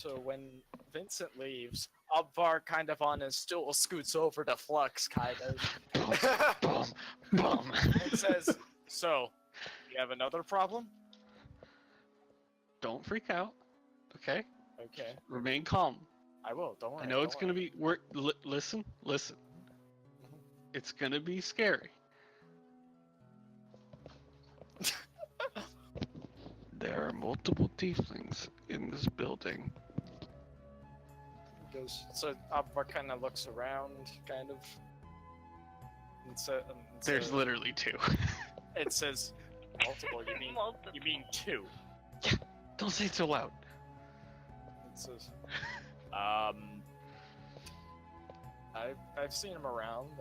So when Vincent leaves, Abvar kind of on his stool scoots over to Flux, kind of. Bum. And says, "So, you have another problem?" Don't freak out. Okay? Okay, Remain calm. I will. Don't worry. I know it's gonna be. Listen. It's gonna be scary. There are multiple tieflings in this building. So Abvar kind of looks around, kind of. There's literally 2. It says multiple. You mean 2? Yeah. Don't say it so loud. It says, I've seen them around.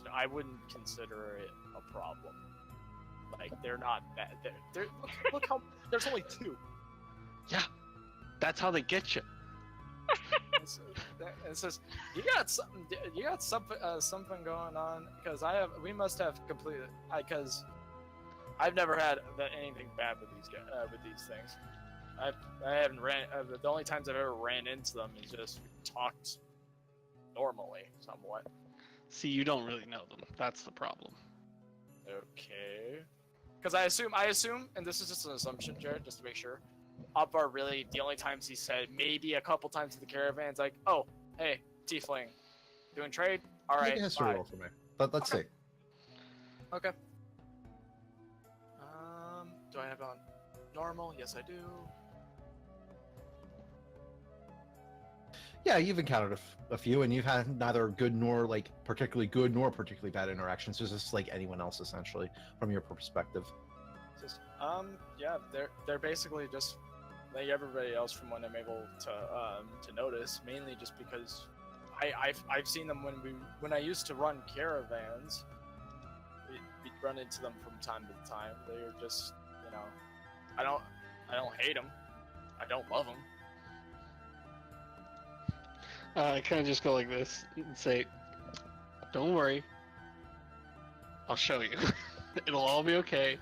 I wouldn't consider it a problem. Like, they're not bad. Look how there's only 2. Yeah, that's how they get you. It says you got something going on, because we must have completed, because I've never had anything bad with these things. I haven't the only times I've ever ran into them is just talked normally, somewhat. See, you don't really know them. That's the problem. Okay. Because I assume, and this is just an assumption, Jared, just to make sure, Abvar really, the only times he said, maybe a couple times to the caravans, like, "Oh, hey, Tiefling, doing trade? Alright, Make a history roll for me. Let's see. Okay. Do I have on normal? Yes, I do. Yeah, you've encountered a few, and you've had neither good nor particularly good nor particularly bad interactions. It's just like anyone else, essentially, from your perspective. Just, yeah, they're basically just like everybody else from what I'm able to notice. Mainly just because I've seen them when I used to run caravans. We'd run into them from time to time. They're just, I don't hate them. I don't love them. I kind of just go like this and say, "Don't worry. I'll show you. It'll all be okay.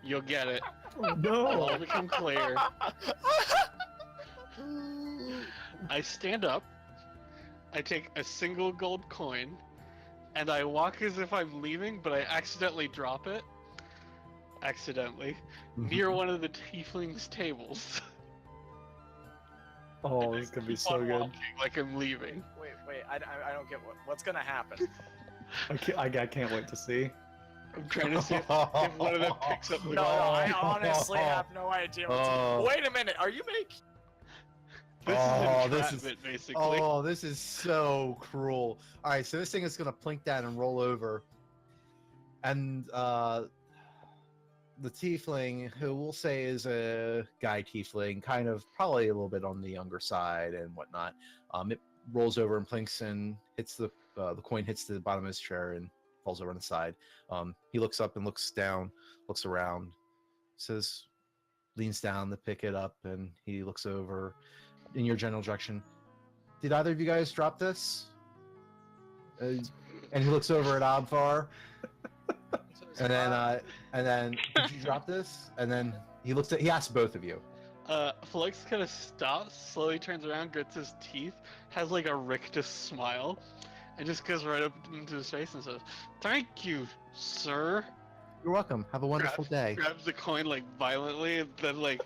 You'll get it. It'll all become clear." I stand up. I take a single gold coin, and I walk as if I'm leaving, but I accidentally drop it. Near one of the tieflings' tables. Oh, this could be so good. Like I'm leaving. Wait, I don't get what's gonna happen. I can't wait to see. I'm trying to see if one of them picks up the No, I honestly have no idea. Wait a minute, are you making? This is entrapment, basically. Oh, this is so cruel. All right, so this thing is gonna plink down and roll over, and the tiefling, who we'll say is a guy tiefling, kind of probably a little bit on the younger side and whatnot, it rolls over and plinks and hits the coin hits the bottom of his chair and falls over on the side. He looks up and looks down, looks around, leans down to pick it up, and he looks over in your general direction. "Did either of you guys drop this?" And he looks over at Abvar. And then, "Did you drop this?" And then he asks both of you. Flux kind of stops, slowly turns around, grits his teeth, has like a rictus smile, and just goes right up into his face and says, "Thank you, sir." "You're welcome. Have a wonderful day." Grabs the coin like violently, and then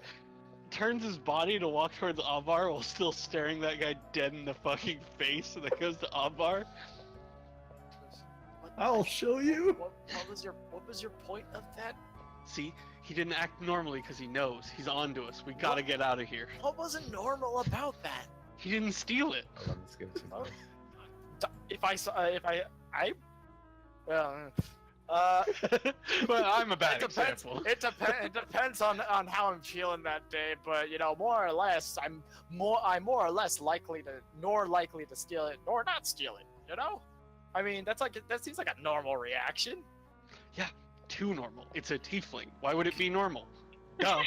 turns his body to walk towards Abvar while still staring that guy dead in the fucking face, and then goes to Abvar. I'll show you. What was your point of that? See, he didn't act normally because he knows he's on to us. We gotta get out of here. What wasn't normal about that? He didn't steal it. Hold on, let's give it some more. Well, I'm a bad example. It depends on how I'm feeling that day, but more or less, I'm more or less likely to steal it, nor not steal it. I mean, that seems like a normal reaction. Yeah, too normal. It's a tiefling. Why would it be normal? Duh.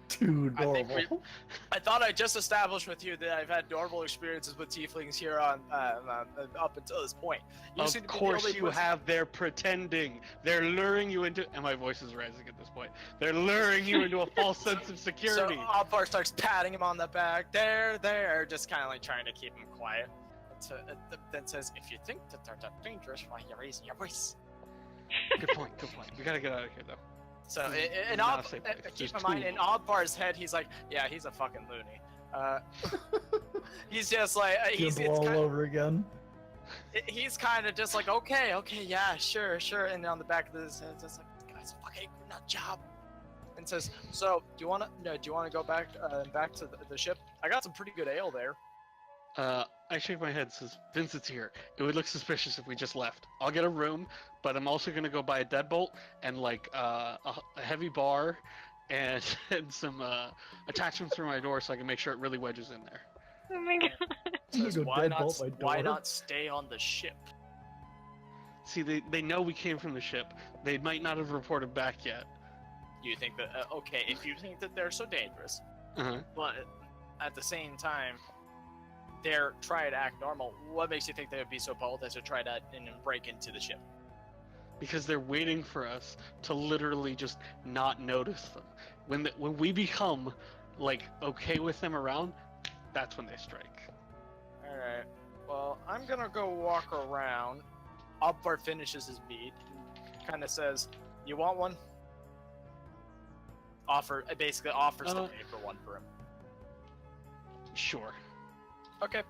Too I think adorable. I thought I just established with you that I've had normal experiences with tieflings here on up until this point. You seem Of to be the course only you person- have. They're pretending. They're luring you into. And my voice is rising at this point. They're luring you into a false sense of security. So Alvar starts patting him on the back. There, just kind of like trying to keep him quiet. Then says, "If you think that they're that dangerous, why are you raising your voice?" Good point. Good point. We gotta get out of here though. So This is in not a safe place. keep There's in two mind, of in them. Alvar's head, he's like, "Yeah, he's a fucking loony." He's just like Gimble it's all kind over again. he's kind of just like, okay, yeah, sure, and on the back of his head, just like, "Guy's a fucking nut job," and says, "So, do you want to go back to the ship? I got some pretty good ale there." I shake my head. Says Vincent's here. It would look suspicious if we just left. I'll get a room, but I'm also gonna go buy a deadbolt and like a heavy bar, and and some attachments for my door so I can make sure it really wedges in there. Oh my god. I'm gonna Says, go why not? deadbolt my Why door." not stay on the ship? See, they know we came from the ship. They might not have reported back yet. You think that okay? If you think that they're so dangerous, Uh-huh. but at the same time, they're trying to act normal. What makes you think they would be so bold as to try to break into the ship? Because they're waiting for us to literally just not notice them. When we become like okay with them around, that's when they strike. All right. Well, I'm gonna go walk around. Alvar finishes his beat. Kind of says, "You want one?" Basically offers to pay for one for him. Sure. Okay.